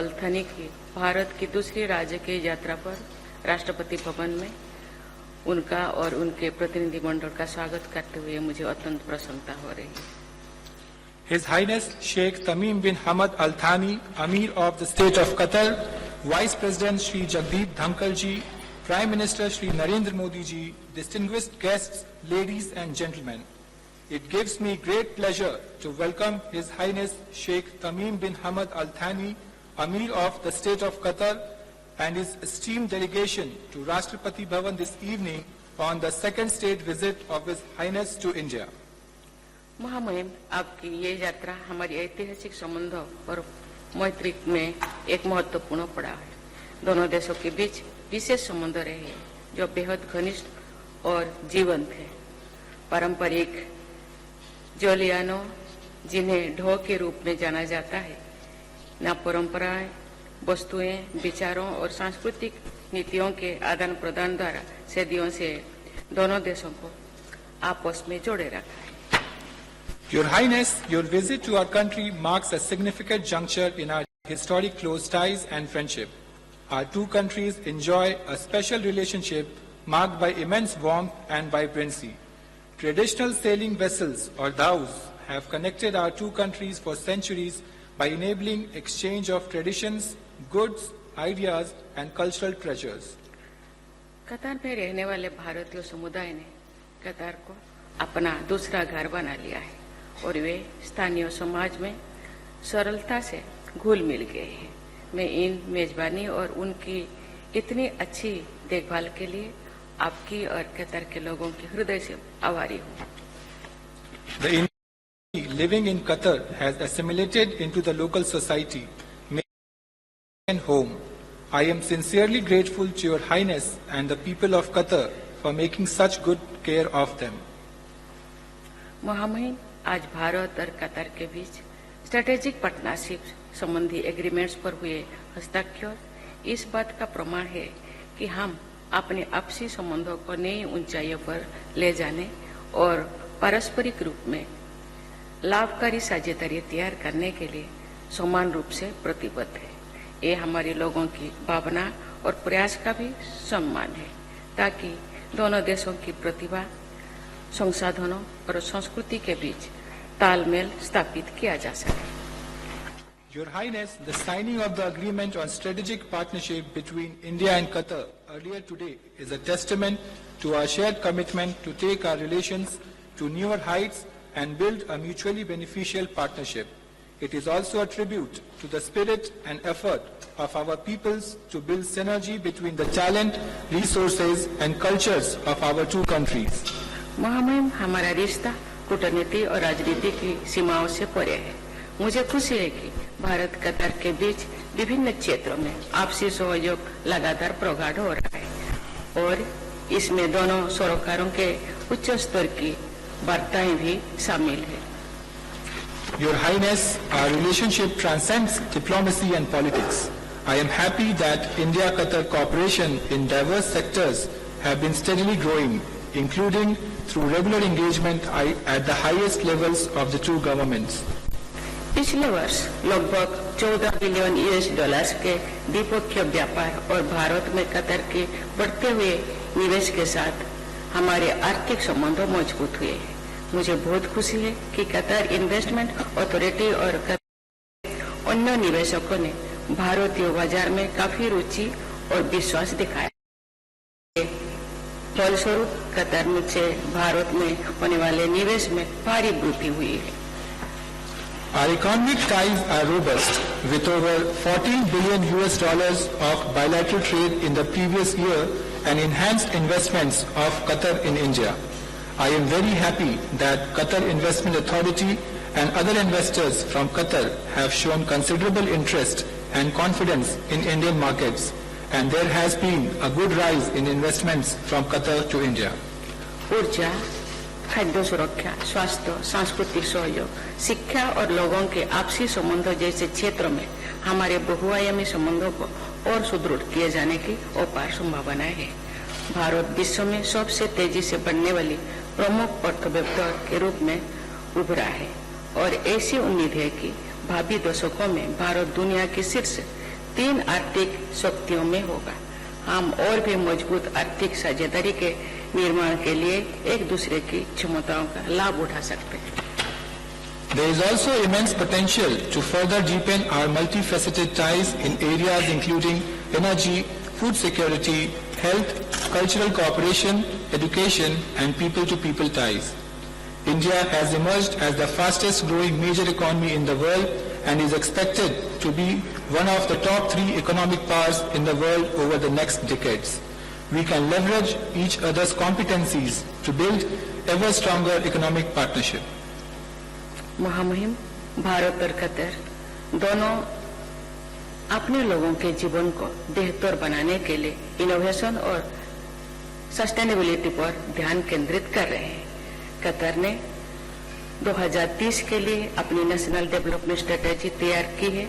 अल्थानी की भारत की दूसरी राजकीय यात्रा पर राष्ट्रपति भवन में उनका और उनके प्रतिनिधिमंडल का स्वागत करते हुए मुझे अत्यंत प्रसन्नता हो रही है। His Highness Sheikh Tamim bin Hamad Al Thani, Amir of the State of Qatar, Vice President Shri Jagdeep Dhankal ji, Prime Minister Shri Narendra Modi ji, distinguished guests, ladies and gentlemen. It gives me great pleasure to welcome His Highness Sheikh Tamim bin Hamad Al Thani, Amir of the State of Qatar, and his esteemed delegation to Rashtrapati Bhavan this evening on the second state visit of His Highness to India. महामहिम, आपकी ये यात्रा हमारी ऐतिहासिक संबंधों और मैत्री में एक महत्वपूर्ण पड़ाव है। दोनों देशों के बीच विशेष संबंध रहे हैं जो बेहद घनिष्ठ और जीवंत है। पारंपरिक जोलियानो, जिन्हें ढो के रूप में जाना जाता है, न परंपराएं, वस्तुएं, विचारों और सांस्कृतिक नीतियों के आदान प्रदान द्वारा सदियों से दोनों देशों को आपस में जोड़े रखा है। Your Highness, your visit to our country marks a significant juncture in our historic close ties and friendship. Our two countries enjoy a special relationship marked by immense warmth and vibrancy. Traditional sailing vessels or dhows have connected our two countries for centuries by enabling exchange of traditions, goods, ideas and cultural treasures. कतार में रहने वाले भारतीय समुदाय ने कतार को अपना दूसरा घर बना लिया है और वे स्थानीय समाज में सरलता से घुल मिल गए हैं। मैं इन मेजबानी और उनकी इतनी अच्छी देखभाल के लिए आपकी और कतार के लोगों की हृदय से आभारी हूँ। The Indian living in Qatar has assimilated into the local society, making it home. I am sincerely grateful to Your Highness and the people of Qatar for making such good care of them. महामहिम, आज भारत और कतार के बीच strategic partnership संबंधी agreements पर हुए हस्ताक्षर इस बात का प्रमाण है कि हम अपने आपसी संबंधों को नई ऊंचाइयों पर ले जाने और पारस्परिक रूप में लाभकारी साझेदारी तैयार करने के लिए समान रूप से प्रतिबद्ध है। ये हमारे लोगों की भावना और प्रयास का भी सम्मान है ताकि दोनों देशों की प्रतिभा, संसाधनों और संस्कृति के बीच तालमेल स्थापित किया जा सके। Your Highness, the signing of the agreement on strategic partnership between India and Qatar earlier today is a testament to our shared commitment to take our relations to newer heights and build a mutually beneficial partnership. It is also a tribute to the spirit and effort of our peoples to build synergy between the talent, resources and cultures of our two countries. महामहिम, हमारा रिश्ता कूटनीति और राजनीति की सीमाओं से परे है। मुझे खुशी है कि भारत कतार के बीच विभिन्न क्षेत्रों में आपसी सहयोग लगातार प्रगाढ़ हो रहा है और इसमें दोनों सरोकारों के उच्च स्तर की वार्ताएं भी शामिल है। Your Highness, our relationship transcends diplomacy and politics. I am happy that India-Qatar cooperation in diverse sectors have been steadily growing, including through regular engagement at the highest levels of the two governments. पिछले वर्ष लगभग 14 billion US के द्विपक्षीय व्यापार और भारत में Qatar के बढ़ते हुए निवेश के साथ हमारे आर्थिक संबंध मजबूत हुए हैं। मुझे बहुत खुशी है कि कतर इन्वेस्टमेंट अथॉरिटी और अन्य निवेशकों ने भारतीय बाजार में काफी रुचि और विश्वास दिखाया। फलस्वरूप कतर से भारत में होने वाले निवेश में भारी वृद्धि हुई है। Our economic ties are robust, with over $14 billion of bilateral trade in the previous year and enhanced investments of Qatar in India. I am very happy that Qatar Investment Authority and other investors from Qatar have shown considerable interest and confidence in Indian markets, and there has been a good rise in investments from Qatar to India. ऊर्जा, खाद्य सुरक्षा, स्वास्थ्य, सांस्कृतिक सहयोग, शिक्षा और लोगों के आपसी संबंधों जैसे क्षेत्रों में हमारे बहुआयामी संबंधों को और सुदृढ़ किए जाने की अपार संभावनाएं है। भारत विश्व में सबसे तेजी से बढ़ने वाली प्रमुख अर्थव्यवस्था के रूप में उभरा है और ऐसी उम्मीद है कि भावी दशकों में भारत दुनिया की शीर्ष 3 आर्थिक शक्तियों में होगा। हम और भी मजबूत आर्थिक साझेदारी के निर्माण के लिए एक दूसरे की क्षमताओं का लाभ उठा सकते हैं। There is also immense potential to further deepen our multifaceted ties in areas including energy, food security, health, cultural cooperation, education, and people-to-people ties. India has emerged as the fastest growing major economy in the world and is expected to be one of the top 3 economic powers in the world over the next decades. We can leverage each other's competencies to build ever stronger economic partnership. महामुहिम Bharat और Qatar दोनों अपने लोगों के जीवन को बेहतर बनाने के लिए इनोवेशन और सस्टेनेबिलिटी पर ध्यान केंद्रित कर रहे हैं। कतर ने 2030 के लिए अपनी नेशनल डेवलपमेंट स्ट्रेटेजी तैयार की है,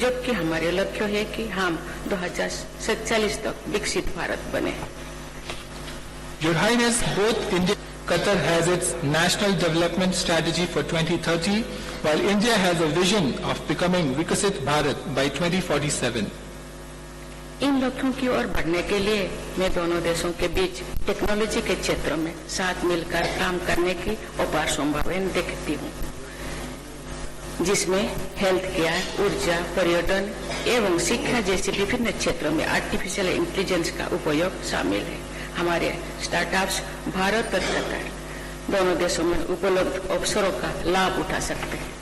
जबकि हमारे लक्ष्य है कि हम 2047 तक विकसित भारत बने। Your Highness, both India and Qatar has its national development strategy for 2030, while India has a vision of becoming Vikasit Bharat by 2047. इन लक्ष्यों की ओर बढ़ने के लिए मैं दोनों देशों के बीच टेक्नोलॉजी के क्षेत्र में साथ मिलकर काम करने की अपार संभावनाएं देखती हूँ, जिसमें हेल्थ केयर, ऊर्जा, पर्यटन एवं शिक्षा जैसे विभिन्न क्षेत्रों में आर्टिफिशियल इंटेलिजेंस का उपयोग शामिल है। हमारे स्टार्टअप्स भारत और कतर दोनों देशों में उपलब्ध अवसरों का लाभ उठा सकते हैं।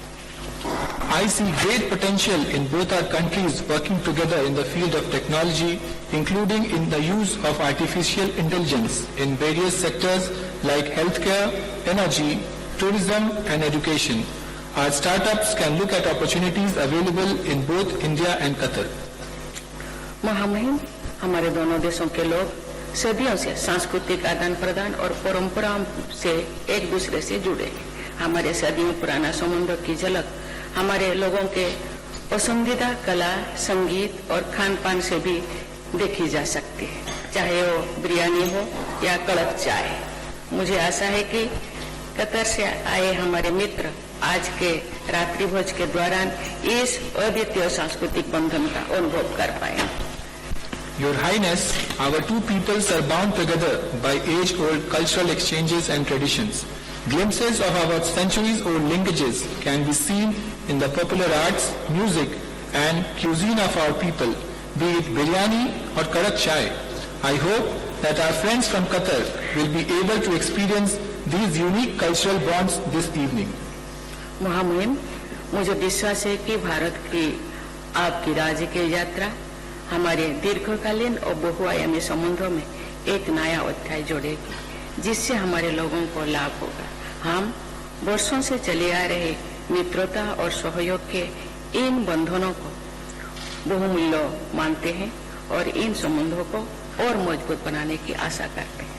I see great potential in both our countries working together in the field of technology, including in the use of artificial intelligence in various sectors like healthcare, energy, tourism, and education. Our startups can look at opportunities available in both India and Qatar. महामहिम हमारे दोनों देशों के लोग सदियों से सांस्कृतिक आदान प्रदान और परंपराओं से एक दूसरे से जुड़े हैं। हमारे सदियों पुराना संबंधों की झलक हमारे लोगों के पसंदीदा कला, संगीत और खान पान से भी देखी जा सकती है, चाहे वो बिरयानी हो या कड़क चाय। मुझे आशा है कि कतर से आए हमारे मित्र आज के रात्रि भोज के दौरान इस अद्वितीय सांस्कृतिक बंधन का अनुभव कर पाएंगे। Your Highness, our two peoples are bound together by age-old cultural exchanges and traditions. Glimpses of our centuries-old linkages can be seen in the popular arts, music, and cuisine of our people, be it biryani or karak chai. I hope that our friends from Qatar will be able to experience these unique cultural bonds this evening. महामहिम, मुझे विश्वास है कि भारत की आपकी राज्य की यात्रा हमारे दीर्घकालीन और बहुआयामी संबंधों में एक नया अध्याय जोड़ेगी, जिससे हमारे लोगों को लाभ होगा। हम वर्षों से चले आ रहे मित्रता और सहयोग के इन बंधनों को बहुमूल्य मानते हैं और इन संबंधों को और मजबूत बनाने की आशा करते हैं।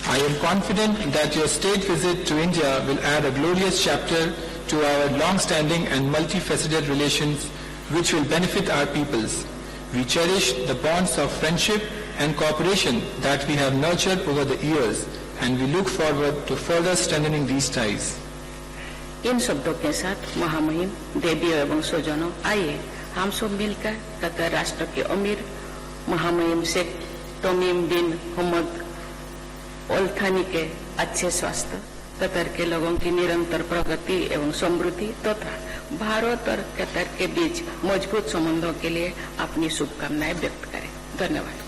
I am confident that your state visit to India will add a glorious chapter to our long-standing and multifaceted relations which will benefit our peoples. We cherish the bonds of friendship and cooperation that we have nurtured over the years, and we look forward to further strengthening these ties. इन शब्दों के साथ महामहिम देवियों एवं स्वजनों, आइए हम सब मिलकर कतर राष्ट्र के अमीर महामहिम शेख तमीम बिन हमद अल थानी के अच्छे स्वास्थ्य, कतर के लोगों की निरंतर प्रगति एवं समृद्धि तथा भारत और कतर के बीच मजबूत संबंधों के लिए अपनी शुभकामनाएं व्यक्त करें। धन्यवाद।